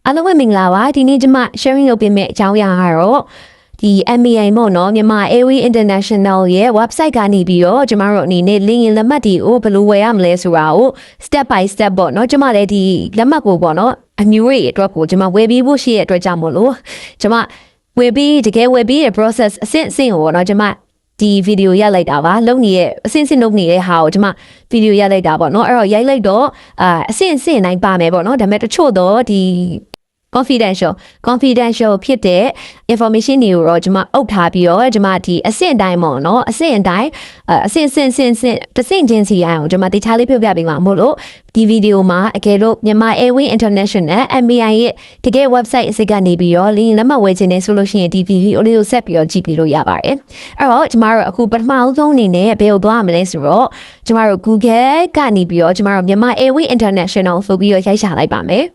အားလုံးပဲမင်္ဂလာပါဒီနေ့ကျွန်မ sharing လုပ်ပေးမယ့်အကြောင်းအရာကတော့ဒီ MAI ပေါ့နော်မြန်မာ Airway International ရဲ့ website ကနေပြီးတော့ကျွန်တော်တို့အနေနဲ့ link လက်မှတ်တွေကိုဘယ်လိုဝယ်ရမလဲဆိုတာကို step by step ပေါ့နော်ကျွန်မလည်းဒီလက်မှတ်ကိုပေါ့နော်အမျိုးတွေအတွက်ကိုကျွန်မဝယ်ပြီးဖို့ရှိတဲ့အတွက်ကြောင့်မို့လို့ကျွန်မဝယ်ပြီးတကယ်ဝယ်ပြီးတဲ့ process အဆင့်ကိုပေါ့နော်ကျွန်မဒီဗီဒီယိုရိုက်လိုက်တာပါလုပ်နေရဲ့အစင်းလုပ်နေတဲ့ဟာကိုကျွန်မဗီဒီယိုရိုက်လိုက်တာပေါ့နော်အဲ့တော့ရိုက်လိုက်တော့အစင်းနိုင်ပါမယ်ပေါ့နော်ဒါပေမဲ့တချို့တော့ဒီconfidential ဖြစ်တဲ့ information တွေကိုတော့ကျွန်မအုပ်ထားပြီးတော့ကျွန်မဒီအဆင့်အတိုင်းပေါ့နော်အဆင့်တဆင့်ချင်းစီအောင်ကျွန်မတခြားလေးပြောပြပေးမှာမို့လို့ဒီဗီဒီယိုမှာအကယ်လို့မြန်မာ Airway International MAI ရဲ့တကယ် website အစစ်ကနေပြီးတော့ link လက်မှတ်ဝယ်ခြင်းနဲ့ဆိုလို့ရှိရင်ဒီဗီဒီယိုလေးကိုဆက်ပြီးတော့ကြည့်ပြီးလို့ရပါတယ်အဲ့တော့ကျွန်မတို့အခုပထမဆုံးအနေနဲ့ဘယ်ကိုသွားရမလဲဆိုတော့ကျွန်မတို့ Google ကနေပြီးတော့ကျွန်မတို့မြန်မာ Airway International ဆိုပြီးတော့ရိုက်ရှာလိုက်ပါမယ်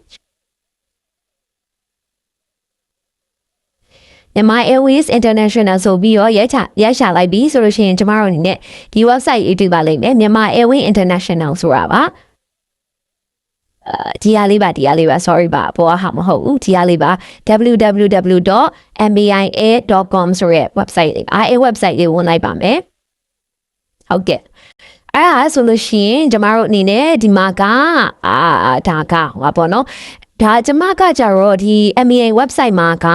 မြန်မာ Airways International ဆိုပြီးတော့ရိုက်ရှာလိုက်ပြီးဆိုလို့ရှိရင်ကျမတို့အနေနဲ့ဒီ website ရေးတွေ့ပါလိမ့်မယ်မြန်မာ Airway International ဆိုတာပါဒီအားလေးပါ sorry ပါဘောဟာမဟုတ်ဘူးဒီအားလေးပါ www.maia.com ဆိုတဲ့ website လေးအား website လေးဝင်လိုက်ပါမယ်ဟုတ်ကဲ့အဲ့ဒါဆိုလို့ရှိရင်ကျမတို့အနေနဲ့ဒီမှာကဒါကဟောပေါ့နော်ဒါကျမကကြတော့ဒီ MAI website မှာက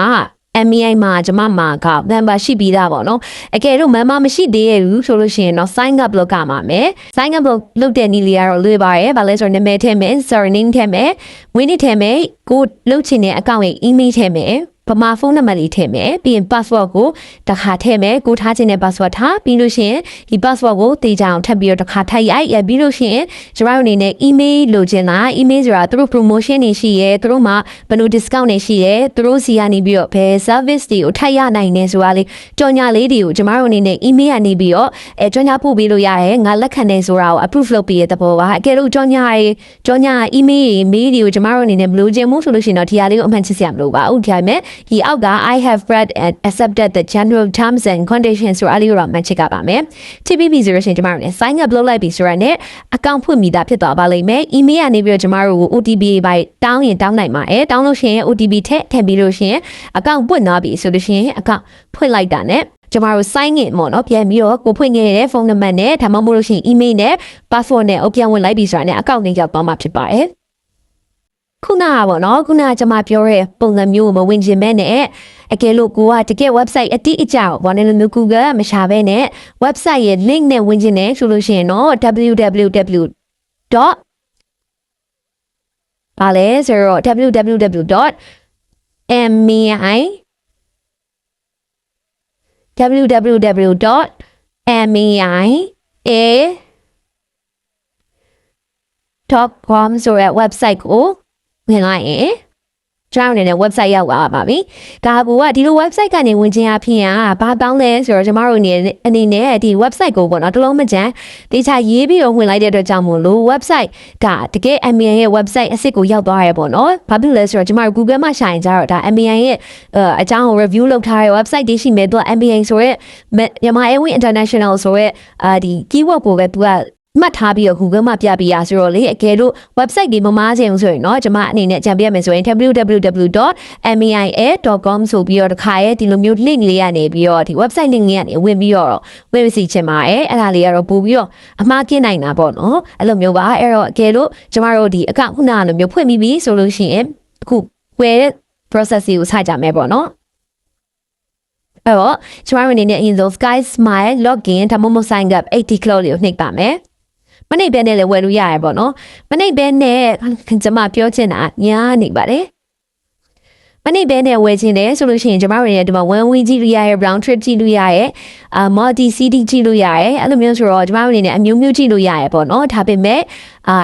MAI မှာကျွန်မမှာက member ရှိပြီးသားပေါ့နော်အကယ်လို့ member မရှိသေးရဘူးဆိုလို့ရှိရင်တော့ sign up လုပ်ကြမှာမယ် sign up လုပ်တဲ့နည်းလေးကတော့လွယ်ပါတယ်ဗာလဲဆိုတော့နာမည်ထည့်မယ် surname ထည့်မယ်ဝင်းနည်းထည့်မယ်ကိုလုပ်ချင်တဲ့အကောင့်ရဲ့ email ထည့်မယ်ဗမာဖုန်းနံပါတ်လေးထည့်မယ်ပြီးရင် password ကိုတစ်ခါထည့်မယ်ကိုထားခြင်းတဲ့ password ထားပြီးလို့ရှိရင်ဒီ password ကိုတေချာအောင်ထပ်ပြီးတော့တစ်ခါထပ်ရိုက်ပြီးလို့ရှိရင်ကျွန်တော်တို့အနေနဲ့ email လိုချင်တာ email ဆိုတာသူတို့ promotion တွေရှိရဲသူတို့မှာဘယ်လို discount တွေရှိရဲသူတို့စီကနေပြီးတော့ဘယ် service တွေကိုထပ်ရနိုင်နေဆိုတာလေးကြော်ညာလေးတွေကိုကျွန်တော်တို့အနေနဲ့ email ကနေပြီးတော့ကြော်ညာပို့ပေးလို့ရတယ်ငါလက်ခံနေဆိုတာကို approve လုပ်ပေးရတဲ့ဘောပါအကယ်လို့ကြော်ညာ email တွေ mail တွေကိုကျွန်တော်တို့အနေနဲ့မလိုချင်ဘူးဆိုလို့ရှိရင်တော့ဒီဟာလေးကိုအမှန်ချစ်စရာမလိုပါဘူးဒါပေမဲ့ဒီအောက်က I have read and accepted the general terms and conditions ဆိုအားလေးကိုမှတ်ချစ်ကြပါမယ်။ TPP ဆိုလို့ရှိရင်ကျမတို့လည်း sign up လုပ်လိုက်ပြီဆိုရတဲ့ account ဖွင့်မိတာဖြစ်သွားပါလိမ့်မယ်။ email ကနေပြီးတော့ကျမတို့ကို OTP ပိုင်းတောင်းရင်တောင်းနိုင်ပါတယ်။တောင်းလို့ရှိရင် OTP ထည့်ပြီးလို့ရှိရင် account ပွင့်သွားပြီဆိုလို့ရှိရင် account ဖွင့်လိုက်တာနဲ့ကျမတို့ sign in ပေါ့နော်ပြန်ပြီးတော့ကိုဖွင့်ခဲ့တဲ့ဖုန်းနံပါတ်နဲ့ဒါမှမဟုတ်လို့ရှိရင် email နဲ့ password နဲ့အပြန်ဝင်လိုက်ပြီဆိုတာနဲ့ account နဲ့ရောက်သွားမှာဖြစ်ပါတယ်။ခုနကပေါ့နော်ခုနကကျွန်မပြောတဲ့ပုံစံမျိုးမဝင်ခြင်းပဲနဲ့အကယ်လို့ကိုကတကယ် website အတိအကျဘာလဲလို့ Google မရှာဘဲနဲ့ website ရဲ့ link နဲ့ဝင်ခြင်းနဲ့ဆိုလို့ရှိရင်တော့ www. ဘာလဲဆိုတော့ www.mai.com ဆိုတဲ့ website ကိုဝင်လိုက်ရင်ကျွန်တော်အနေနဲ့ website ရောက်လာပါပြီ။ဒါကဒီလို website ကနေဝင်ခြင်းအဖြစ်ဘာတောင်းလဲဆိုတော့ကျွန်တော်တို့အနေနဲ့ဒီ website ကိုပေါ့နော်တလုံးမကြမ်းတေချာရေးပြီးတော့ဝင်လိုက်တဲ့အတွက်ကြောင့်မို့လို့ website ကတကယ် MAI ရဲ့ website အစစ်ကိုရောက်သွားရဲပေါ့နော်။ဘာဖြစ်လဲဆိုတော့ကျွန်တော် Google မှာရှာရင်ကြတော့ဒါ MAI ရဲ့အကြောင်းကို review လုပ်ထားတဲ့ website တွေရှိမယ်သူက MAI ဆိုရဲမြန်မာ Airway International ဆိုရဲဒီ keyword ကိုပဲသူကမှတ်ထားပြီးတော့ Google မှာပြပေးရဆိုတော့လေအကယ်လို့ website တွေမမားချင်ဘူးဆိုရင်တော့ကျွန်မအနေနဲ့ကြံပြရမယ်ဆိုရင် www.maia.com ဆိုပြီးတော့တစ်ခါရဲ့ဒီလိုမျိုး link လေးရနေပြီးတော့ဒီ website link လေးကနေဝင်ပြီးတော့ဝင်စီချင်ပါတယ်အဲ့ဒါလေးကတော့ပို့ပြီးတော့အမှားကင်းနိုင်တာပေါ့နော်အဲ့လိုမျိုးပါအဲ့တော့အကယ်လို့ကျွန်မတို့ဒီ account ခုနကလိုမျိုးဖွင့်ပြီးပြီဆိုလို့ရှိရင်အခုဝယ်တဲ့ process ကိုစကြမယ်ပေါ့နော်အဲ့တော့ကျွန်တော်အနေနဲ့အရင်ဆုံး Sky Smile login ဒါမှမဟုတ် sign up 80 cloud လေးကိုနှိပ်ပါမယ်မနိတ်ဘဲနဲ့လည်းဝယ်လို့ရရပေါ့နော်မနိတ်ဘဲနဲ့ကျွန်မပြောချင်တာညာနေပါတယ်မနိတ်ဘဲနဲ့ဝယ်ချင်တယ်ဆိုလို့ရှိရင်ကျွန်မတို့ရဲ့ဒီမှာ one way ကြည့်လို့ရရ round trip ကြည့်လို့ရရmulti city ကြည့်လို့ရရအဲ့လိုမျိုးဆိုတော့ကျွန်မတို့အနေနဲ့အမျိုးမျိုးကြည့်လို့ရရပေါ့နော်ဒါပေမဲ့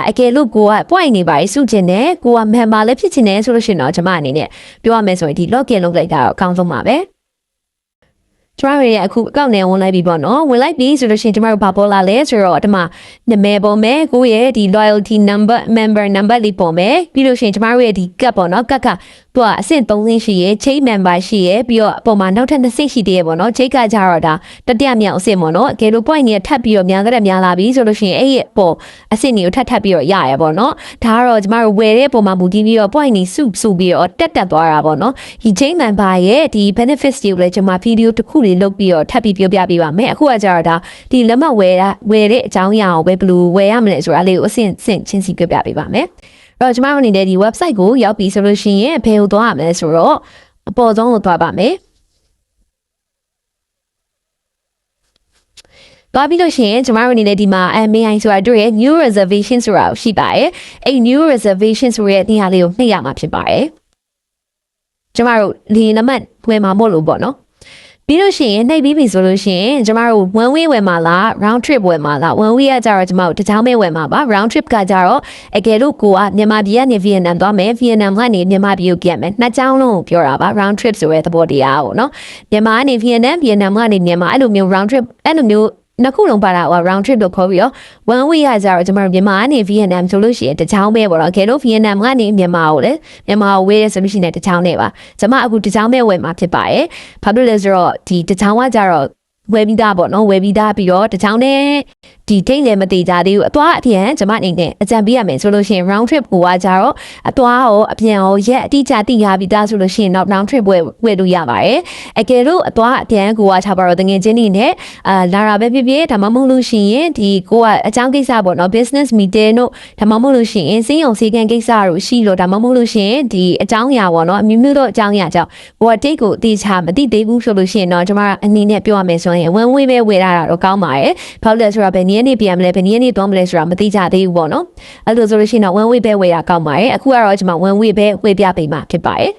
အကယ်လို့ကိုက point နေပါစုချင်တယ်ကိုက member လည်းဖြစ်ချင်တယ်ဆိုလို့ရှိရင်တော့ကျွန်မအနေနဲ့ပြောရမယ်ဆိုရင်ဒီ login လုပ်လိုက်တာတော့အကောင်းဆုံးပါပဲကျွန်တော်ရဲ့အခုအကောင့်နဲ့ဝင်လိုက်ပြီပေါ့နော်ဝင်လိုက်ပြီဆိုလို့ရှိရင်ကျွန်တော်တို့ဘာပေါ်လာလဲဆိုတော့ဒီမှာနာမည်ပေါ်မယ်ကိုရဲ့ဒီ loyalty number member number လေးပေါ်မယ်ပြီးလို့ရှိရင်ကျွန်တော်ရဲ့ဒီ cut ပေါ့နော် cut က သူကအဆင့်3ဆင့်ရှိရဲ chain member ရှိရဲပြီးတော့အပေါ်မှာနောက်ထပ်2ဆင့်ရှိသေးရဲ့ပေါ့နော် chain ကကြတော့ဒါတတိယမြောက်အဆင့်ပေါ့နော်အကယ်လို့ point ကြီးထပ်ပြီးတော့များကြတဲ့များလာပြီဆိုလို့ရှိရင်အဲ့ရဲ့ပေါ်အဆင့်တွေကိုထပ်ပြီးတော့ရရပေါ့နော်ဒါကတော့ကျမတို့ဝယ်တဲ့ပုံမှာမူတည်ပြီးတော့ point ကြီးစုပြီးတော့တက်သွားတာပေါ့နော်ဒီ chain member ရဲ့ဒီ benefits တွေကိုလည်းကျွန်မ video တစ်ခုလေးလုပ်ပြီးတော့ထပ်ပြီးပြောပြပေးပါမယ်အခုကကြတော့ဒါဒီလက်မှတ်ဝယ်တဲ့အကြောင်းအရာကိုပဲဘယ်လိုဝယ်ရမလဲဆိုတာလေးကိုအဆင့်ချင်းစီပြောပြပေးပါမယ်အဲ့တော့ကျမတို့နေတဲ့ဒီ website ကိုရောက်ပြီဆိုလို့ရှိရင်ဘယ်ကိုသွားရမလဲဆိုတော့အပေါ်ဆုံးကိုသွားပါမယ်သွားပြီးလို့ရှိရင်ကျမတို့အနေနဲ့ဒီမှာ MAI ဆိုတာတို့ရဲ့ new reservation ဆိုတာရှိပါတယ်အဲ့ new reservation ဆိုရဲ့နေရာလေးကိုနှိပ်ရမှာဖြစ်ပါတယ်ကျမတို့ဒီနံပါတ်ဝယ်မှာမို့လို့ပေါ့နော်ပြီးလို့ရှိရင်နှိပ်ပြီးပြီဆိုလို့ရှိရင်ကျမတို့ one way ဝယ်မှာလား round trip ဝယ်မှာလား one way ကကြတော့ကျမတို့တစ်ချောင်းပဲဝယ်မှာပါ round trip ကကြတော့အကယ်လို့ကိုကမြန်မာပြည်ကနေ Vietnam သွားမယ် Vietnam ကနေမြန်မာပြည်ကိုပြန်မယ်နှစ်ချောင်းလုံးကိုပြောတာပါ round trip ဆိုတဲ့သဘောတရားပေါ့နော်မြန်မာကနေ Vietnam ကနေမြန်မာအဲ့လိုမျိုး round trip အဲ့လိုမျိုးနှစ်ခုလုံးပါတာဟို round trip လို့ခေါ်ပြီးတော့ one way ကကြတော့ကျမတို့မြန်မာကနေ Vietnam ဆိုလို့ရှိရင်တစ်ချောင်းပဲပေါ့နော်အကယ်လို့ Vietnam ကနေမြန်မာကိုလေမြန်မာကိုဝေးရဆိုလို့ရှိရင်တစ်ချောင်းနဲ့ပါကျမအခုတစ်ချောင်းပဲဝယ်မှာဖြစ်ပါတယ်ဘာဖြစ်လဲဆိုတော့ဒီတစ်ချောင်းကကြတော့ဝယ်ပြီးသားပေါ့နော်ဝယ်ပြီးသားပြီးတော့တစ်ချောင်းနဲ့ဒီဒိတ်လည်းမတည်ကြသေးဘူးအသွားအပြန်ကျမအနေနဲ့အကြံပေးရမယ်ဆိုလို့ရှိရင် round trip ကိုကကြတော့အသွားရောအပြန်ရောရက်အတိအကျသိရပြီးသားဆိုလို့ရှိရင်တော့ round trip ဝယ်လို့ရပါတယ်အကယ်လို့အသွားအပြန်ကိုကထားပါတော့တကယ်ချင်းနေနဲ့လာတာပဲဖြစ်ဖြစ်ဒါမှမဟုတ်လို့ရှိရင်ဒီကိုကအကြောင်းကိစ္စပေါ့နော် business meeting တို့ဒါမှမဟုတ်လို့ရှိရင်စီးရုံစီကံကိစ္စတို့ရှိလို့ဒါမှမဟုတ်လို့ရှိရင်ဒီအကြောင်းအရာပေါ့နော်အမျိုးမျိုးတော့အကြောင်းအရာကြောင့်ကိုကတိတ်ကိုအတိအကျမသိသေးဘူးဆိုလို့ရှိရင်တော့ကျမအနေနဲ့ပြောရမယ်ဆိုရင်ဝင်ဝင်ပဲဝယ်ရတာတော့ကောင်းပါတယ်ဘာလို့လဲဆိုတော့ဘယ်နည်းနေပြန်မလဲဘယ်နည်းနေသွားမလဲဆိုတာမသိကြသေးဘူးပေါ့နော်အဲ့လိုဆိုလို့ရှိရင်တော့ one way ပဲဝယ်ရကောင်းပါတယ်အခုကတော့ကျွန်မ one way ပဲဝယ်ပြပေးမှာဖြစ်ပါတယ်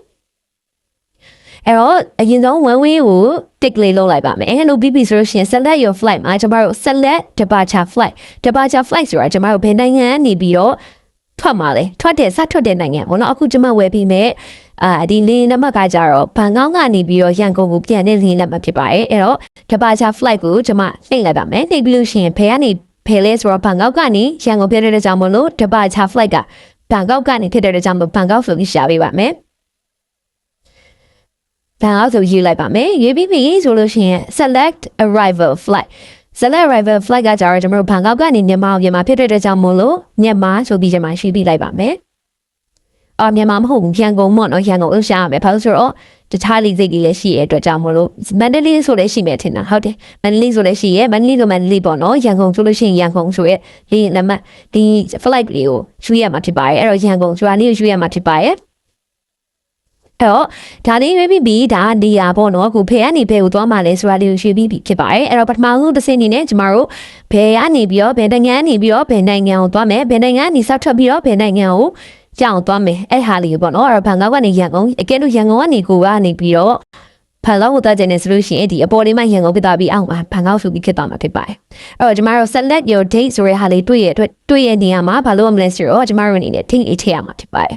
အဲ့တော့အရင်ဆုံး one way ကို tick လေးလုပ်လိုက်ပါမယ်အဲ့လိုပြီးပြီဆိုလို့ရှိရင် select your flight မှာကျွန်တော်တို့ select departure flight ဆိုတာကျွန်တော်တို့ဘယ်နိုင်ငံနေပြီးတော့ထွက်မှာလဲထွက်တဲ့နိုင်ငံပေါ့နော်အခုကျွန်မဝယ်ပြီးမဲ့ဒီလင်းနံပါတ်ကကြတော့ဘန်ကောက်ကနေပြီးတော့ရန်ကုန်ကိုပြန်တဲ့လင်းနံပါတ်ဖြစ်ပါတယ်အဲ့တော့ departure flight ကိုကျွန်မနှိပ်လိုက်ပါမယ်နှိပ်ပြီးလို့ရှိရင်ဘယ်ကနေဖယ်လဲဆိုတော့ဘန်ကောက်ကနေရန်ကုန်ဖြစ်တဲ့ကြောင့်မလို့ departure flight ကဘန်ကောက်ကနေဖြစ်တဲ့ကြောင့်မလို့ဘန်ကောက်ဆိုပြီးရှာပေးပါမယ်ဘန်ကောက်ဆိုယူလိုက်ပါမယ်ရွေးပြီးပြီဆိုလို့ရှိရင် select arrival flight ကကြတော့ကျွန်တော်တို့ဘန်ကောက်ကနေမြန်မာဖြစ်တဲ့ကြောင့်မလို့မြန်မာဆိုပြီးကျွန်မရှိပြီးလိုက်ပါမယ်မြန်မာမဟုတ်ဘူးရန်ကုန်ပေါ့နော်ရန်ကုန်လို့ရှာရမယ်ဘာလို့ဆိုတော့တခြားလေးစိတ်ကြီးလည်းရှိရဲ့အတွက်ကြောင့်မလို့မန္တလေးဆိုလည်းရှိမယ်ထင်တာဟုတ်တယ်မန္တလေးဆိုလည်းရှိရဲ့မန္တလေးပေါ့နော်ရန်ကုန်ဆိုလို့ရှိရင်ရန်ကုန်ဆိုရဲ့ဒီနံပါတ်ဒီ flight လေးကိုရွှေ့ရမှာဖြစ်ပါတယ်အဲ့တော့ရန်ကုန်ဆိုတာလေးကိုရွှေ့ရမှာဖြစ်ပါတယ်အဲ့တော့ဒါလေးရွေးပြီးဒါနေရာပေါ့နော်ကိုဖေကနေဘယ်ကိုသွားမှလဲဆိုတာလေးကိုရွှေ့ပြီးဖြစ်ပါတယ်အဲ့တော့ပထမဆုံးတစ်ဆင့်အနေနဲ့ကျမတို့ဘယ်ကနေပြီးတော့ဘယ်နိုင်ငံကနေပြီးတော့ဘယ်နိုင်ငံကိုသွားမယ်ဘယ်နိုင်ငံကနေစောက်ထွက်ပြီးတော့ဘယ်နိုင်ငံကိုကြောင်သွားမယ်အဲ့ဟာလေးပေါ့နော်အဲ့တော့ဘန်ကောက်ကနေရန်ကုန်အကယ်လို့ရန်ကုန်ကနေကိုကနေပြီးတော့ဖန်လောက်ကိုသွားကြနေဆိုလို့ရှိရင်ဒီအပေါ်လေးမှရန်ကုန်ပြသွားပြီးအောင်ဘန်ကောက်ဆိုပြီးဖြစ်သွားမှာဖြစ်ပါတယ်အဲ့တော့ကျမတို့ select your date ဆိုတဲ့ဟာလေးတွေ့ရနေရမှာဘာလို့မလဲဆိုတော့ကျမတို့အနေနဲ့ date ထည့်ရမှာဖြစ်ပါတယ်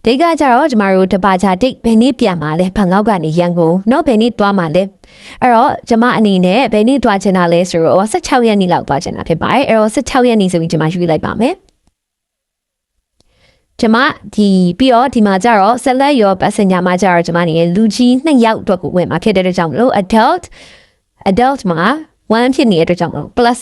date ကကြတော့ကျမတို့ departure date ဘယ်နေ့ပြန်မှာလဲဘန်ကောက်ကနေရန်ကုန်နော်ဘယ်နေ့သွားမှာလဲအဲ့တော့ကျမအနေနဲ့ဘယ်နေ့သွားချင်တာလဲဆိုတော့16ရက်နေ့လောက်သွားချင်တာဖြစ်ပါတယ်အဲ့တော့16ရက်နေ့ဆိုပြီးကျမရွေးလိုက်ပါမယ်ကျမပြီးတော့ဒီမှာကြတော့ select your passenger မှာကြတော့ကျမနေလူကြီး2ယောက်အတွက်ကိုဝင်မှာဖြစ်တဲ့ကြောင့်မလို့ adult မှာ1ဖြစ်နေတဲ့အတွက်ကြောင့်မလို့ plus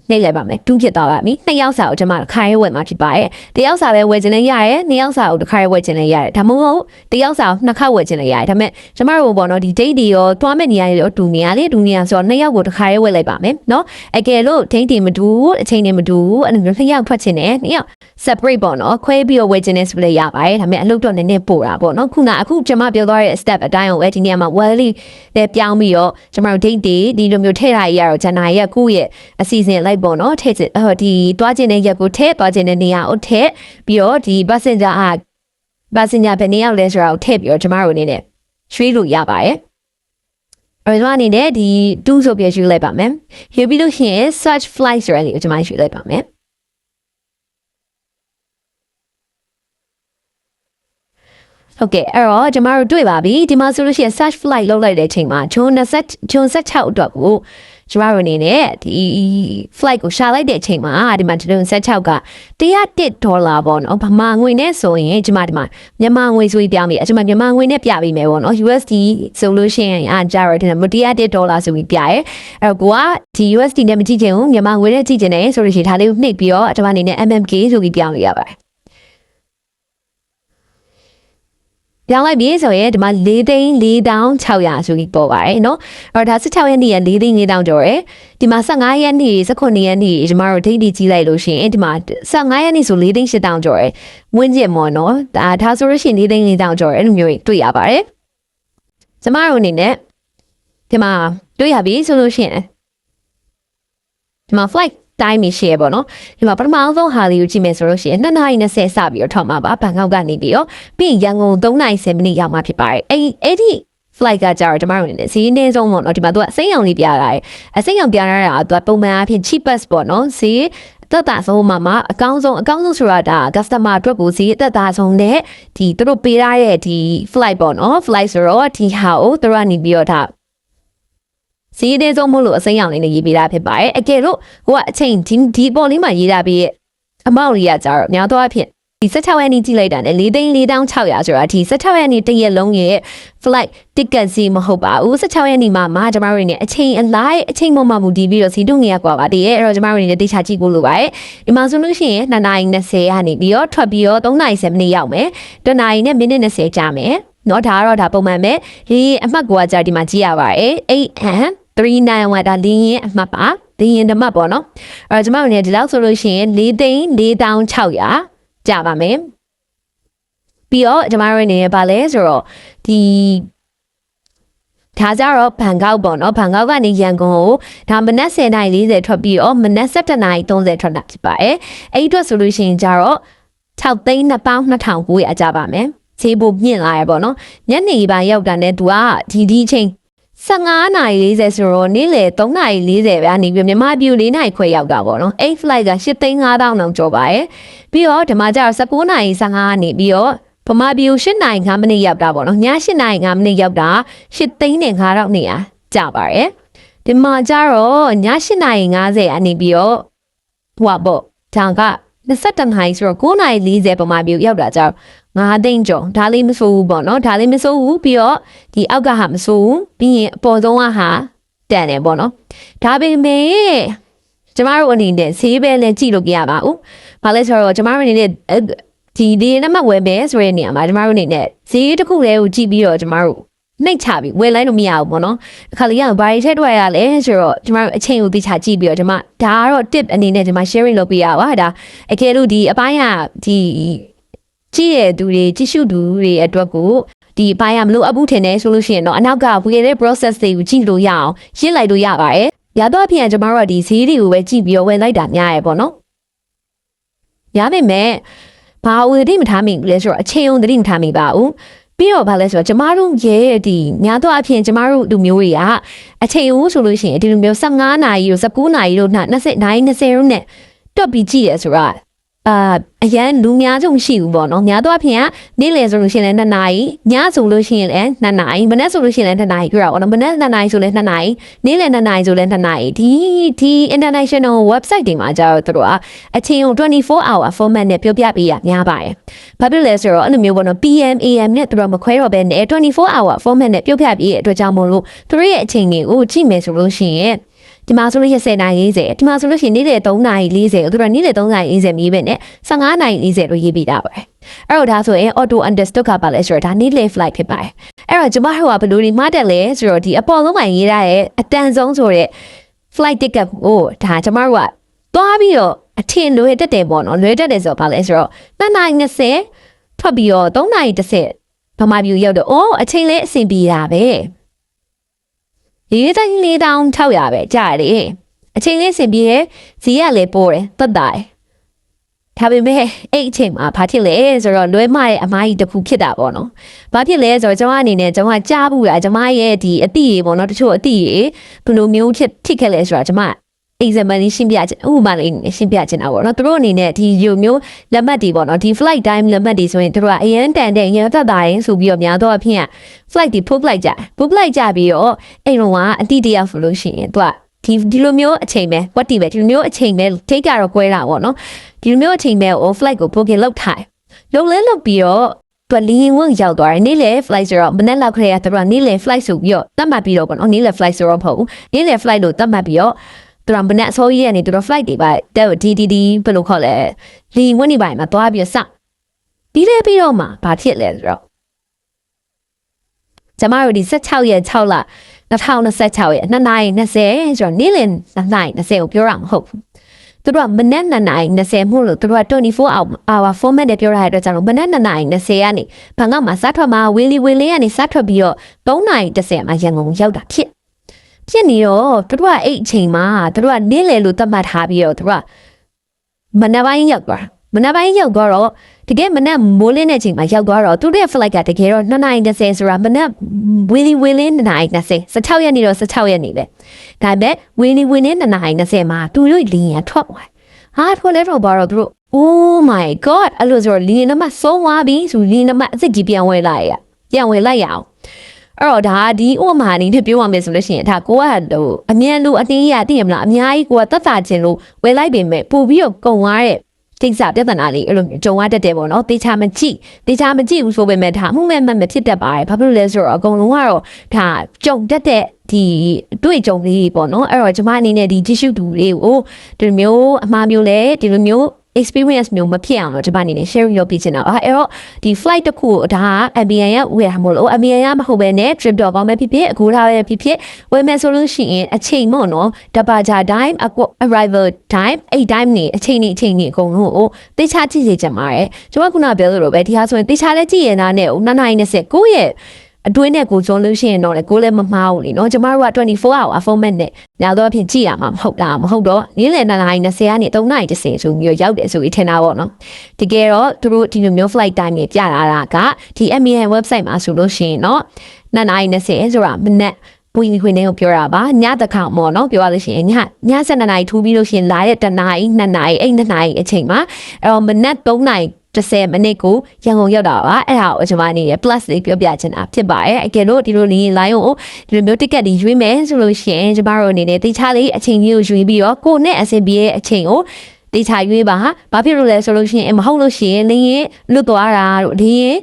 နှိပ်လိုက်ပါမယ်2ဖြစ်သွားပါပြီ2ယောက်စာကိုကျမခါရဲဝယ်မှာဖြစ်ပါတယ်တယောက်စာပဲဝယ်ခြင်းလည်းရတယ်2ယောက်စာကိုတစ်ခါရဲဝယ်ခြင်းလည်းရတယ်ဒါမှမဟုတ်တယောက်စာကို2ခါဝယ်ခြင်းလည်းရတယ်ဒါပေမဲ့ကျမတို့ပေါ့နော်ဒီ date တွေရောတွားမဲ့နေရာတွေရောတူနေရဆိုတော့2ယောက်ကိုတစ်ခါရဲဝယ်လိုက်ပါမယ်နော်အကယ်လို့ date တွေမတူအချိန်တွေမတူအဲ့လို2ယောက်ထွက်ခြင်းနဲ့2ယောက် separate ပေါ့နော်ခွဲပြီးတော့ဝယ်ခြင်းနဲ့ဆိုလည်းရပါတယ်ဒါပေမဲ့အလုပ်တော့နည်းနည်းပို့တာပေါ့နော်အခုကျမပြောသွားတဲ့ step အတိုင်းကိုပဲဒီနေရာမှာ well လေးပြောင်းပြီးတော့ကျမတို့ date တွေဒီလိုမျိုးထည့်ထားရတော့ဇန်နဝါရီက9ရက်အစီအစဉ်လိုက်ပေါ့နော်ထည့်ဒီတွားခြင်းတဲ့ရက်ကိုထည့်တွားခြင်းတဲ့နေရာကိုထည့်ပြီးတော့ဒီ passenger ဘယ်နေရောက်လဲဆိုတာကိုထည့်ပြီးတော့ကျမတို့အနေနဲ့ရွှေ့လို့ရပါတယ်အဲ့တော့အနေနဲ့ဒီ2ဆိုပြရွှေ့လိုက်ပါမယ်ရွှေ့ပြီးလို့ရှိရင် search flight ဆိုတာလေးကိုကျမရွှေ့လိုက်ပါမယ် ဟုတ်ကဲ့အဲ့တော့ကျမတို့တွေ့ပါပြီဒီမှာဆိုလို့ရှိရင် search flight လောက်လိုက်တဲ့အချိန်မှာဂျွန်16အတွက်ကိုကျမတို့အနေနဲ့ဒီ flight ကိုရှာလိုက်တဲ့အချိန်မှာဒီမှာဂျွန်16က$101ပေါ့နော်ဗမာငွေနဲ့ဆိုရင်ကျမဒီမှာမြန်မာငွေဆိုပြီးပြောင်းပြီကျမမြန်မာငွေနဲ့ပြပေးမယ်ပေါ့နော် USD ဆိုလို့ရှိရင်ကြတော့ဒီ$101ဆိုပြီးပြရဲအဲ့တော့ကိုကဒီ USD နဲ့မကြည့်ချင်ဘူးမြန်မာငွေနဲ့ကြည့်ချင်တယ်ဆိုလို့ရှိရင်ဒါလေးကိုနှိပ်ပြီးတော့ကျမအနေနဲ့ MMK ဆိုပြီးပြောင်းလို့ရပါတယ်ပြောင်းလိုက်ပြီဆိုရင်ဒီမှာ$4,4600ဆိုပြီးပေါ်ပါတယ်နော်အဲ့တော့ဒါ16ရက်နေ့က$4,4000ကျော်ရယ်ဒီမှာ15ရက်နေ့19ရက်နေ့ကျမတို့ဒိတ်ဒီကြီးလိုက်လို့ရှိရင်ဒီမှာ15ရက်နေ့ဆို$4,8000ကျော်ရယ်ဝင်းကျင်မော်နော်ဒါဆိုလို့ရှိရင်$4,4000ကျော်ရယ်အဲ့လိုမျိုးတွေ့ရပါတယ်ကျမတို့အနေနဲ့ဒီမှာတွေ့ရပြီဆိုလို့ရှိရင်ဒီမှာ flight time ရှိရပေါ့နော်ဒီမှာပထမဆုံးဟာလေးကိုကြည့်မယ်ဆိုလို့ရှိရင်2:20စပြီးတော့ထွက်မှာပါဘန်ကောက်ကနေပြီးတော့ပြီးရင်ရန်ကုန်3:10မိနစ်ရောက်မှာဖြစ်ပါတယ်အဲ့ဒီ flight ကကြတော့ကျမတို့အနေနဲ့ဈေးအနည်းဆုံးပေါ့နော်ဒီမှာသူကအစိမ်းရောင်လေးပြရတယ်အစိမ်းရောင်ပြရတာကသူကပုံမှန်အဖြစ် cheapest ပေါ့နော်ဈေးသက်သာဆုံးမှာအကောင်းဆုံးဆိုတာဒါ customer အတွက်ကိုဈေးသက်သာဆုံးနဲ့ဒီသူတို့ပေးရတဲ့ဒီ flight ပေါ့နော် flight ဆိုတော့ဒီဟာကိုသူတို့ကနေပြီးတော့ဒါစီးတဲ့ဆုံးမို့လို့အစိမ်းရောင်လေးနဲ့ရေးပေးတာဖြစ်ပါတယ်အကယ်လို့ဟိုကအချိန်ဒီပေါ်လေးမှာရေးတာပြီးအမောက်လေးကကြတော့များသောအားဖြင့်ဒီ16ရက်နေ့ကြည့်လိုက်တာနဲ့$4,4600ဆိုတာဒီ16ရက်နေ့တစ်ရက်လုံးရဲ့ flight ticket စီမဟုတ်ပါဘူး16ရက်နေ့မှာကျမတို့နေအချိန်အလိုက်အချိန်မှမူတည်ပြီးတော့စီးတုံငရကွာပါတည်းရဲ့အဲ့တော့ကျမတို့နေတေချာကြည့်ဖို့လိုပါတယ်ဒီမှာဆိုလို့ရှိရင်2:20ကနေပြီးတော့ထွက်ပြီးတော့3:10မိနစ်ရောက်မယ်1:00နဲ့မိနစ်20ကြာမယ်နော်ဒါကတော့ဒါပုံမှန်ပဲဒီအမှတ်ကိုကြာဒီမှာကြည့်ရပါတယ်8M391ဒါလင်းရင်အမှတ်ပါလင်းရင်ဓမ္မပေါ့နော်အဲ့တော့ကျမတို့နေဒီလောက်ဆိုလို့ရှိရင်$4,4600ကြာပါမယ်ပြီးတော့ကျမတို့နေပါလဲဆိုတော့ဒီဒါကြတော့ဘန်ကောက်ပေါ့နော်ဘန်ကောက်ကနေရန်ကုန်ကိုဒါမနက်10:40ထွက်ပြီးတော့မနက်17:30ထွက်တာဖြစ်ပါတယ်အဲ့ဒီအတွက်ဆိုလို့ရှိရင်ကြတော့$6,2,900ကြာပါမယ်ဈေးပိုမြင့်လာရပေါ့နော်ညနေပိုင်းရောက်တာနဲ့သူကဒီအချိန်15:40ဆိုတော့နေ့လယ်3:40ပဲအနေပြီးမြန်မာပြည်4:00ခွဲရောက်တာပေါ့နော်အဲ့ flight က$8,500တောင်ကျော်ပါရဲ့ပြီးတော့ဒီမှာကျတော့19:15ကနေပြီးတော့ဗမာပြည်8:05မိနစ်ရောက်တာပေါ့နော်ည8:05မိနစ်ရောက်တာ$8,500ကျပါရဲ့ဒီမှာကျတော့ည8:50အနေပြီးတော့ဟိုပေါ့ဒါက22နာရီဆိုတော့9:40ဗမာပြည်ရောက်တာကျတော့$5,000ကျော်ဒါလေးမစိုးဘူးပေါ့နော်ဒါလေးမစိုးဘူးပြီးတော့ဒီအောက်ကဟာမစိုးဘူးပြီးရင်အပေါ်ဆုံးကဟာတန်တယ်ပေါ့နော်ဒါပေမဲ့ကျမတို့အနေနဲ့ဈေးပဲလည်းကြည့်လို့ကြရပါဘူးဘာလဲဆိုတော့ကျမတို့အနေနဲ့ဒီနံပါတ်ဝယ်မယ်ဆိုတဲ့နေရာမှာကျမတို့အနေနဲ့ဈေးတစ်ခုလေးကိုကြည့်ပြီးတော့ကျမတို့နှိပ်ချပြီးဝယ်လိုက်လို့မရဘူးပေါ့နော်အခါလေးကဘာတွေထည့်တွေ့ရလဲဆိုတော့ကျမတို့အချိန်ကိုသိချကြည့်ပြီးတော့ဒါကတော့ tip အနေနဲ့ဒီမှာ sharing လုပ်ပေးရပါဒါအကယ်လို့ဒီအပိုင်းကဒီကြည့်ရသူတွေကြည့်ရှုသူတွေအတွက်ကိုဒီအပိုင်းကမလို့အပူထင်နေဆိုလို့ရှိရင်တော့အနောက်ကဝယ်တဲ့ process တွေကိုကြည့်လို့ရအောင်ရှင်းလိုက်လို့ရပါတယ်ရတော့အပြင်ကျမတို့ကဒီဈေးတွေကိုပဲကြည့်ပြီးတော့ဝယ်လိုက်တာများရပေါ့နော်ရပါမယ်ဘာဦးတိမထားမိလဲဆိုတော့အချိန်ုံတိမထားမိပါဘူးပြီးတော့ဗာလဲဆိုတော့ကျမတို့ရဲ့ဒီများသောအားဖြင့်ကျမတို့လူမျိုးတွေကအချိန်ဦးဆိုလို့ရှိရင်ဒီလိုမျိုး15နာရီတို့19နာရီတို့20နာရီ20တို့နဲ့တွက်ပြီးကြည့်ရဆိုတော့အရန်လူများစုမရှိဘူးပေါ့နော်များသောအားဖြင့်နေ့လယ်ဆိုလို့ရှိရင်လည်း2နာရီညဆိုလို့ရှိရင်လည်း2နာရီမနက်ဆိုလို့ရှိရင်လည်း2နာရီပြတော့ပေါ့နော်မနက်2နာရီဆိုလည်း2နာရီနေ့လယ်2နာရီဆိုလည်း2နာရီဒီ international website တွေမှာကျတော့သူတို့ကအချိန်ကို24 hour format နဲ့ပြောပြပေးရများပါတယ်ဘာဖြစ်လဲဆိုတော့အဲ့လိုမျိုးပေါ့နော် PM AM နဲ့သူတို့မခွဲတော့ဘဲနဲ့24 hour format နဲ့ပြောပြပေးတဲ့အတွက်ကြောင့်မို့လို့သူတို့ရဲ့အချိန်တွေကိုကြည့်မယ်ဆိုလို့ရှိရင်ဒီမှာဆိုလို့ရှိရင်10:40ဒီမှာဆိုလို့ရှိရင်နေ့လယ်3:40သူတို့နေ့လယ်3:40မြည်ပဲနဲ့15:40လို့ရေးပေးတာပဲအဲ့တော့ဒါဆိုရင် auto understood ကပါလဲဆိုတော့ဒါနေ့လယ် flight ဖြစ်ပါတယ်အဲ့တော့ကျမတို့ကဘယ်လိုဒီမှာတက်လဲဆိုတော့ဒီအပေါ်ဆုံးမှာရေးထားတဲ့အတန်ဆုံးဆိုတဲ့ flight ticket ကိုဒါကျမတို့ကသွားပြီးတော့အထင်လွယ်တက်တယ်ပေါ့နော်လွယ်တက်တယ်ဆိုတော့ဘာလဲဆိုတော့2:20ထွက်ပြီးတော့3:10ဗမာပြည်ရောက်တော့အော်အချိန်လေးအဆင်ပြေတာပဲ$4,600ပဲကြာတယ်အချိန်လေးစင်ပြေတယ်ဈေးကလည်းပိုးတယ်သက်သာတယ်ဒါပေမဲ့အဲ့အချိန်မှာဘာဖြစ်လဲဆိုတော့လွဲမရဲ့အမားကြီးတစ်ခုဖြစ်တာပေါ့နော်ဘာဖြစ်လဲဆိုတော့ကျွန်မအနေနဲ့ကျွန်မကြားဘူးလားကျွန်မရဲ့ဒီအတိရေပေါ့နော်တချို့အတိရေဘယ်လိုမျိုးဖြစ်ခဲ့လဲဆိုတော့ကျွန်မ example လေးရှင်းပြချင်ဥပမာလေးရှင်းပြချင်တာပေါ့နော်သူတို့အနေနဲ့ဒီမျိုးလက်မှတ်တွေပေါ့နော်ဒီ flight time လက်မှတ်တွေဆိုရင်တို့ကအရင်တန်တဲ့အရင်သက်သာရင်ဆိုပြီးတော့များတော့အဖြစ် flight တွေ book လိုက်ကြပြီးတော့အဲ့တော့ကအတိတရဆိုလို့ရှိရင်သူကဒီလိုမျိုးအချိန်ပဲ what ဒီပဲဒီလိုမျိုးအချိန်ပဲ take ကတော့꿰တာပေါ့နော်ဒီလိုမျိုးအချိန်ပဲ flight ကို booking လုပ်ထားလုပ်ပြီးတော့သူလင်းဝင်ရောက်သွားတယ်နေ့လေ flight ဆိုတော့မနေ့လောက်ခရေကသူကနေ့လေ flight ဆိုပြီးတော့တတ်မှတ်ပြီးတော့ပေါ့နော်နေ့လေ flight ဆိုတော့မဟုတ်ဘူးနေ့လေ flight လို့တတ်မှတ်ပြီးတော့သူကမနေ့အစောကြီးကနေသူတို့ flight တွေပါဒီဘယ်လိုခေါ်လဲလင်းဝင်နေပါမှာသွားပြီးတော့စပြီးတော့မှဘာဖြစ်လဲဆိုတော့ကျမတို့ဒီ16ရက်6လ2026ရက်2နိုင်20ဆိုတော့နေ့လယ်2နိုင်20ကိုပြောရမှာမဟုတ်ဘူးသူတို့ကမနေ့2နိုင်20မှုလို့သူတို့က24 hour format နဲ့ပြောရတဲ့အတွက်ကြောင့်မနေ့2နိုင်20ကနေဘန်ကောက်မှာစားထွက်မှာဝီလီကနေစားထွက်ပြီးတော့3နိုင်10မှာရန်ကုန်ရောက်တာဖြစ်နေတော့သူတို့ကအဲ့အချိန်မှာသူတို့ကနေ့လယ်လို့သတ်မှတ်ထားပြီးတော့သူတို့ကမနေ့ပိုင်းရောက်သွားတော့တကယ်မနေ့မိုးလင်းတဲ့အချိန်မှာရောက်သွားတော့သူတို့ရဲ့ flight ကတကယ်တော့2နိုင်10ဆိုတာမနေ့ဝီလီ2နိုင်20 16ရက်နေတော့16ရက်နေပဲဒါပေမဲ့ဝီလီ2နိုင်20မှာသူတို့လင်းရထွက်သွားထွက်လဲတော့ဘာတော့သူတို့ oh my god အဲ့လိုဆိုတော့လင်းနမဆုံးသွားပြီဆိုလင်းနမအစ်စ်ကြီးပြန်ဝင်လိုက်ရအောင်အဲ့တော့ဒါဒီဥမာနေနဲ့ပြောရမယ်ဆိုလို့ရှိရင်ဒါကိုကအမြန်လို့အတင်းရသိရမလားအများကြီးကိုကသက်သာခြင်းလို့ဝယ်လိုက်ပေမဲ့ပို့ပြီးတော့ကုန်သွားတဲ့ကိစ္စပြဿနာလေးအဲ့လိုကြုံရတတ်တယ်ပေါ့နော်တေချာမကြည့်ဘူးဆိုပေမဲ့ဒါမှုမဲ့မဖြစ်တတ်ပါတယ်ဘာဖြစ်လို့လဲဆိုတော့အကုန်လုံးကတော့ဒါကြုံတတ်တဲ့ဒီတွေ့ကြုံလေးပေါ့နော်အဲ့တော့ကျွန်မအနေနဲ့ဒီ tissue တူလေးကိုဒီမျိုးအမှားမျိုးလဲဒီလိုမျိုး experience မျိုးမဖြစ်အောင်တော့ကျွန်မအနေနဲ့ sharing လုပ်ပြချင်တာအဲ့တော့ဒီ flight တစ်ခုဒါက MBN ရဝယ်ရမို့လို့ MBN ရမဟုတ်ဘဲနဲ့ trip.com ပဲဖြစ်အခုထားပဲဖြစ်ဝယ်မယ်ဆိုလို့ရှိရင်အချိန်မို့နော် departure time arrival time အဲ့ time နေအချိန်နေအကုန်လုံးကိုသိချကြည့်စေချင်ပါတယ်ကျွန်မခုနပြောသလိုပဲဒီဟာဆိုရင်သိချလည်းကြည့်ရတာနဲ့2နိုင်20ကိုရဲ့အတွင်းနဲ့ကိုကျုံလို့ရှိရင်တော့လေကိုလည်းမမှားဘူးလीနော်ကျမတို့က24 hour format နဲ့ညတော့အဖြစ်ကြည့်ရမှာမဟုတ်တော့နေ့လယ်2နိုင်20ကနေ3နိုင်10ဆိုပြီးရောက်တယ်ဆိုပြီးထင်တာပေါ့နော်တကယ်တော့သူတို့ဒီလိုမျိုး flight time တွေပြလာတာကဒီ MBN website မှာဆိုလို့ရှိရင်เนาะ2နိုင်20ဆိုတာမနက်ပွင့်ခွေနေကိုပြောတာပါညတခါမော်နော်ပြောရလို့ရှိရင်ည7နာရီထူးပြီးလို့ရှိရင်လာတဲ့1နာရီ2နာရီအဲ့2နာရီအချိန်မှာအဲ့တော့မနက်3နာရီ10မိနစ်ကိုရန်ကုန်ရောက်တာပါအဲ့ဒါကိုကျွန်မအနေနဲ့ plus လေးပြောပြချင်တာဖြစ်ပါတယ်အကယ်လို့ဒီလို line ကိုဒီလိုမျိုး ticket တွေရွေးမယ်ဆိုလို့ရှိရင်ကျွန်မတို့အနေနဲ့တေချာလေးအချိန်ကြီးကိုရွေးပြီးတော့ကိုနဲ့အဆင်ပြေတဲ့အချိန်ကိုတေချာရွေးပါဘာဖြစ်လို့လဲဆိုလို့ရှိရင်မဟုတ်လို့ရှိရင်လင်းလွတ်သွားတာတို့လင်း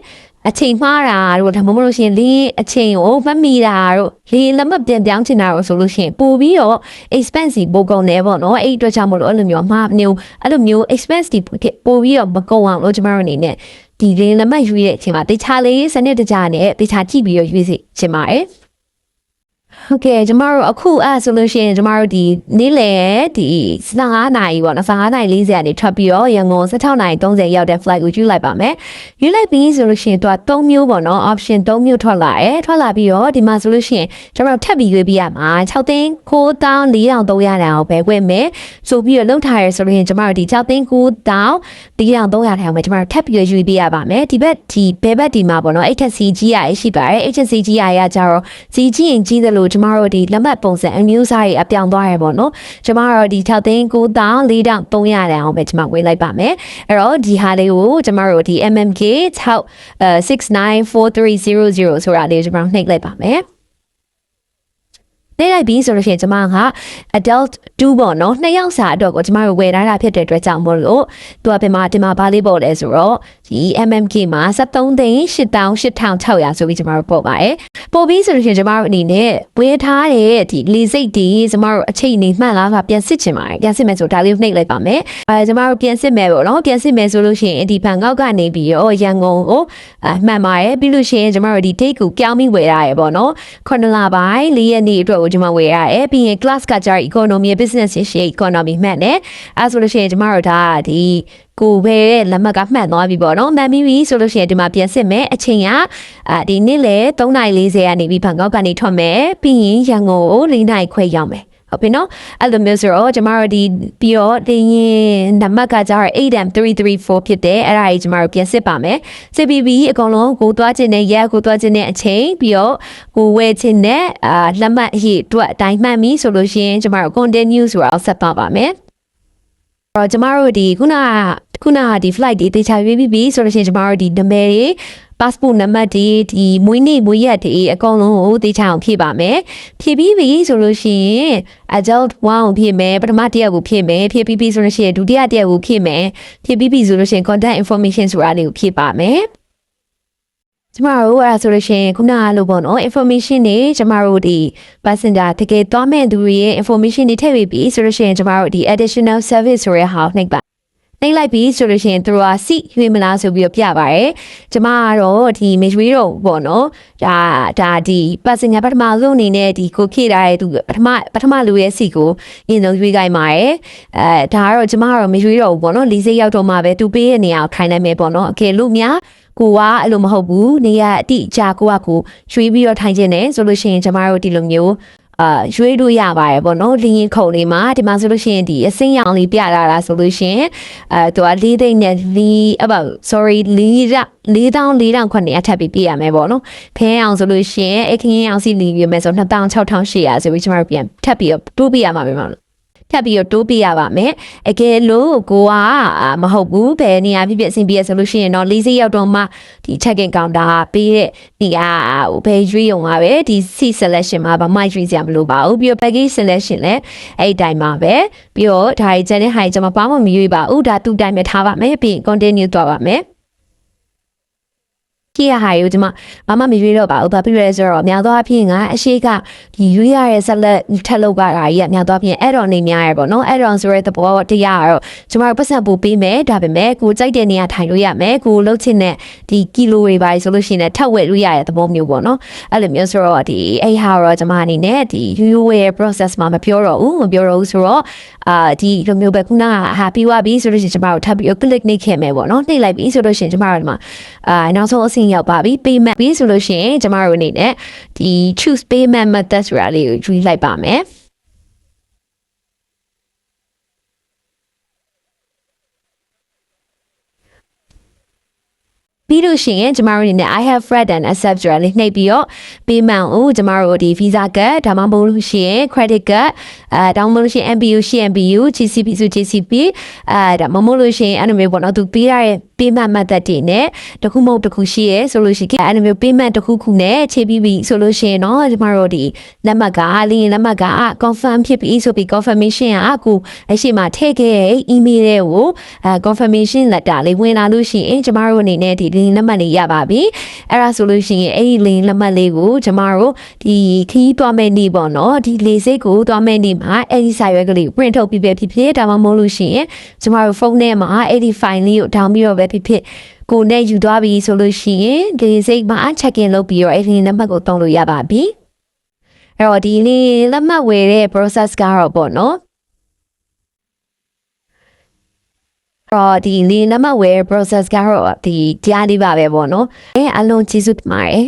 အချိန်မှားတာတို့ဒါမှမဟုတ်လို့ရှိရင်လင်းအချိန်ကိုမမီတာတို့လင်းလက်မပြန်ပြောင်းချင်တာတို့ဆိုလို့ရှိရင်ပို့ပြီးတော့ expensive ပို့ကုန်နေပေါ့နော်အဲ့အတွက်ကြောင့်မလို့အဲ့လိုမျိုးမှာအဲ့လိုမျိုး expensive ပို့ပြီးတော့မကုန်အောင်လို့ကျွန်တော်တို့အနေနဲ့ဒီလင်းလက်မရွေးတဲ့အချိန်မှာတေချာလေးစနစ်တကျနဲ့တေချာကြည့်ပြီးတော့ရွေးစီချင်ပါတယ်ဟုတ်ကဲ့ကျမတို့အခုဆိုလို့ရှိရင်ကျမတို့ဒီနေ့လယ်ဒီ15နာရီပေါ့နော်15နာရီ40ကနေထွက်ပြီးတော့ရန်ကုန်16နာရီ30ရောက်တဲ့ flight ကိုယူလိုက်ပါမယ်ယူလိုက်ပြီးဆိုလို့ရှိရင်သူက3မျိုးပေါ့နော် option 3မျိုးထွက်လာပြီးတော့ဒီမှာဆိုလို့ရှိရင်ကျမတို့ထပ်ပြီးရွေးပြရမှာ6သိန်း9,400အောင်ပဲဝင်မယ်ဆိုပြီးတော့လောက်ထားရဲဆိုလို့ရှိရင်ကျမတို့ဒီ6သိန်း9,400အောင်ပဲကျမတို့ထပ်ပြီးရွေးပြရပါမယ်ဒီဘက်ဒီဘယ်ဘက်ဒီမှာပေါ့နော် HSC ကြီးရရှိပါတယ် HSC ကြီးရကြတော့ကြီးရင်ကြီးတယ်လို့ကျမတို့ဒီလက်မှတ်ပုံစံအမျိုးအစားတွေအပြောင်းသွားရပေါ့နော်ကျမတို့ဒီ6သိန်း9,400အောင်ပဲကျမဝေးလိုက်ပါမယ်အဲ့တော့ဒီဟာလေးကိုကျမတို့ဒီ MMK 694300ဆိုတာလေးကျမတို့နှိပ်လိုက်ပါမယ်နေလိုက်ပြီးဆိုလို့ရှိရင်ကျမက adult 2ပေါ့နော်2ယောက်စာအတွက်ကိုကျမတို့ဝယ်ထားတာဖြစ်တဲ့အတွက်ကြောင့်မို့လို့သူကဒီမှာဘာလေးပို့လဲဆိုတော့ဒီ MMK မှာ73,8,600ဆိုပြီးကျမတို့ပို့ပါတယ်ပို့ပြီးဆိုလို့ရှိရင်ကျမတို့အနေနဲ့ဝယ်ထားတဲ့ဒီလေစိတ်ဒီကျမတို့အချိန်နေမှန်လားပြန်စစ်ချင်ပါတယ်ပြန်စစ်မယ်ဆိုဒါလေးနှိပ်လိုက်ပါမယ်ကျမတို့ပြန်စစ်မယ်ပေါ့နော်ပြန်စစ်မယ်ဆိုလို့ရှိရင်ဒီဘန်ကောက်ကနေပြီးတော့ရန်ကုန်ကိုမှန်ပါတယ်ပြီးလို့ရှိရင်ကျမတို့ဒီ date ကိုပြောင်းပြီးဝယ်ထားရပေါ့နော်9လပိုင်း4ရက်နေ့အတွက်ကိုကျမဝယ်ရတယ်ပြီးရင် class ကကြတော့ economy business ရှိ economy မှတ်တယ်အဲဆိုလို့ရှိရင်ကျမတို့ဒါဒီကိုပဲလက်မှတ်ကမှတ်သွားပြီပေါ့နော်မှန်ပြီဆိုလို့ရှိရင်ဒီမှာပြန်စစ်မယ်အချိန်ကဒီနေ့လေ3:40ကနေပြီးဘန်ကောက်ကနေထွက်မယ်ပြီးရင်ရန်ကုန်ကို4:00ခွဲရောက်မယ် ဟုတ်ပြီနော်အဲ့လိုမျိုးဆိုတော့ကျမတို့ဒီပြီးတော့တင်ရင်နံပါတ်ကကျတော့ 8M334 ဖြစ်တယ်အဲ့ဒါကြီးကျမတို့ပြန်စစ်ပါမယ်စစ်ပြီးပြီးအကုန်လုံးကိုသွားခြင်းနဲ့ရက်ကိုသွားခြင်းနဲ့အချိန်ပြီးတော့ကိုဝယ်ခြင်းနဲ့လက်မှတ်အရေးအတွက်အတိုင်းမှတ်ပြီဆိုလို့ရှိရင်ကျမတို့ continue ဆိုတာကိုဆက်ပါမယ်တော့ကျမတို့ဒီခုနဒီ flight တွေတေချာရွေးပြီးဆိုလို့ရှိရင်ကျမတို့ဒီနာမည်တွေ passport နံပါတ်တွေဒီမွေးနေ့မွေးရက်တွေအကုန်လုံးကိုတေချာအောင်ဖြည့်ပါမယ်ဖြည့်ပြီးပြီဆိုလို့ရှိရင် adult 1ကိုဖြည့်မယ်ပထမတစ်ယောက်ကိုဖြည့်မယ်ဖြည့်ပြီးပြီဆိုလို့ရှိရင်ဒုတိယတစ်ယောက်ကိုဖြည့်မယ်ဖြည့်ပြီးပြီဆိုလို့ရှိရင် contact information ဆိုတာလေးကိုဖြည့်ပါမယ်ကျမတို့အဲ့ဒါဆိုလို့ရှိရင်ခုနကလို့ပေါ့နော် information တွေကျမတို့ဒီ passenger တကယ်သွားမဲ့သူတွေရဲ့ information တွေထည့်ပြီးပြီဆိုလို့ရှိရင်ကျမတို့ဒီ additional service ဆိုတဲ့ဟာကိုနှိပ်ပါနှိပ်လိုက်ပြီဆိုလို့ရှိရင်သူတို့က seat ရွေးမလားဆိုပြီးတော့ပြပါတယ်ကျမကတော့ဒီ major တော့ပေါ့နော်ဒါဒီ passenger ပထမဆုံးအနေနဲ့ဒီကိုခေထားတဲ့သူပထမလူရဲ့ seat ကိုအရင်ဆုံးရွေးခိုင်းပါတယ်ဒါကတော့ကျမကတော့ major တော့ပေါ့နော်40ရောက်တော့မှပဲသူပေးတဲ့နေရာကိုထိုင်နိုင်မယ်ပေါ့နော်အကယ်လို့များကိုကအဲ့လိုမဟုတ်ဘူးနေရအတိအကျကိုရွှေ့ပြီးတော့ထိုင်ခြင်းနဲ့ဆိုလို့ရှိရင်ကျမတို့ဒီလိုမျိုးရွေးလို့ရပါတယ်ပေါ့နော်လင်းခုံလေးမှာဒီမှာဆိုလို့ရှိရင်ဒီအစင်းရောင်လေးပြလာတာဆိုလို့ရှိရင်သူက4သိန်းနဲ့4,400ထပ်ပြီးပြရမယ်ပေါ့နော်ဖဲအောင်ဆိုလို့ရှိရင်အခင်းအောင်စီလီပြမယ်ဆို26,800ဆိုပြီးကျမတို့ပြန်ထပ်ပြီးတော့တိုးပြရမှာပဲပေါ့နော်ထပ်ပြီးတော့တိုးပြရပါမယ်အကယ်လို့ကိုကမဟုတ်ဘူးဘယ်နေရာဖြစ်ဖြစ်အဆင်ပြေဆိုလို့ရှိရင်တော့40ရောက်တော့မှဒီ check in counter ပေးတဲ့နေရာဟိုဘယ်ရွေးရုံပါပဲဒီ seat selection မှာဘာမှရွေးစရာမလိုပါဘူးပြီးတော့ package selection လည်းအဲ့ဒီတိုင်းမှာပဲပြီးတော့ဒါကြီးကျန်တဲ့ဟာကြီးကျွန်မဘာမှမရွေးပါဘူးဒါသူ့တိုင်းပဲထားပါမယ်ပြီး continue သွားပါမယ်ကြည့်ရဟာယူဒီမှာဘာမှမရွေးတော့ပါဘူးဘာဖြစ်လဲဆိုတော့များသောအားဖြင့်ကအရှိကဒီရွေးရတဲ့ဆက်လက်ထက်လောက်ပါတာကြီးကများသောအားဖြင့်အဲ့တော်နေများရပေါ့နော်အဲ့တော်ဆိုရဲသဘောတရားကတော့ကျမတို့ပတ်စံပို့ပေးမယ်ဒါပေမဲ့ကိုကြိုက်တဲ့နေရာထိုင်လို့ရမယ်ကိုလှုပ်ချင်တဲ့ဒီကီလိုတွေပါဆိုလို့ရှိရင်ထပ်ဝက်လို့ရတဲ့သဘောမျိုးပေါ့နော်အဲ့လိုမျိုးဆိုတော့ဒီအဲ့ဟာတော့ကျမအနေနဲ့ဒီရွေးဝယ် process မှာမပြောတော့ဘူးဆိုတော့ဒီလိုမျိုးပဲခုနကဟာပြီးသွားပြီဆိုလို့ရှိရင်ကျမတို့ထပ်ပြီး click နှိပ်ခဲ့မယ်ပေါ့နော်နှိပ်လိုက်ပြီဆိုလို့ရှိရင်ကျမတို့ဒီမှာနောက်ဆုံးအဆင့်ရောက်ပါပြီ payment ပြီဆိုလို့ရှိရင်ကျမတို့အနေနဲ့ဒီ choose payment method ဆိုတာလေးကိုရွေးလိုက်ပါမယ်ပြီးလို့ရှိရင်ကျမတို့အနေနဲ့ I have read and accept ဆိုတာလေးနှိပ်ပြီးတော့ payment ကိုကျမတို့ဒီ visa card ဒါမှမဟုတ်လို့ရှိရင် credit card တောင်းမလို့ရှိရင် MBU ရှိ MBU GCP ဆို GCP ဒါမှမဟုတ်လို့ရှိရင်အဲ့လိုမျိုးပေါ့နော်သူပေးရတဲ့ payment method တွေနဲ့တခုမဟုတ်တခုရှိရဲဆိုလို့ရှိရင်အဲ့လိုမျိုး payment တခုနဲ့ခြေပြီးပြီဆိုလို့ရှိရင်တော့ကျမတို့ဒီလက်မှတ်ကလက်မှတ်က confirm ဖြစ်ပြီဆိုပြီး confirmation ကအခုအရှိမထည့်ခဲ့တဲ့ email တွေကို confirmation letter လေးဝင်လာလို့ရှိရင်ကျမတို့အနေနဲ့ဒီလက်မှတ်လေးရပါပြီအဲ့ဒါဆိုလို့ရှိရင်အဲ့ဒီလက်မှတ်လေးကိုကျမတို့ဒီခီးသွားမယ့်နေ့ပေါ့နော်ဒီလေစိတ်ကိုသွားမယ့်နေ့မှာအဲ့ဒီစာရွက်ကလေးကို print ထုတ်ပြီးပဲဖြစ်ဒါမှမဟုတ်လို့ရှိရင်ကျမတို့ဖုန်းထဲမှာအဲ့ဒီ file လေးကို down ပြီးတော့ပဲဖြစ်ကိုနဲ့ယူသွားပြီဆိုလို့ရှိရင်ဒီစိတ်မှာ check in လုပ်ပြီးတော့အဲ့ဒီလက်မှတ်ကိုသုံးလို့ရပါပြီအဲ့တော့ဒီနေ့လက်မှတ်ဝယ်တဲ့ process ကတော့ပေါ့နော်ဒီလေးလက်မှတ်ဝယ် process ကတော့ဒီတရားလေးပါပဲပေါ့နော်အလုံးကျေးဇူးတင်ပါတယ်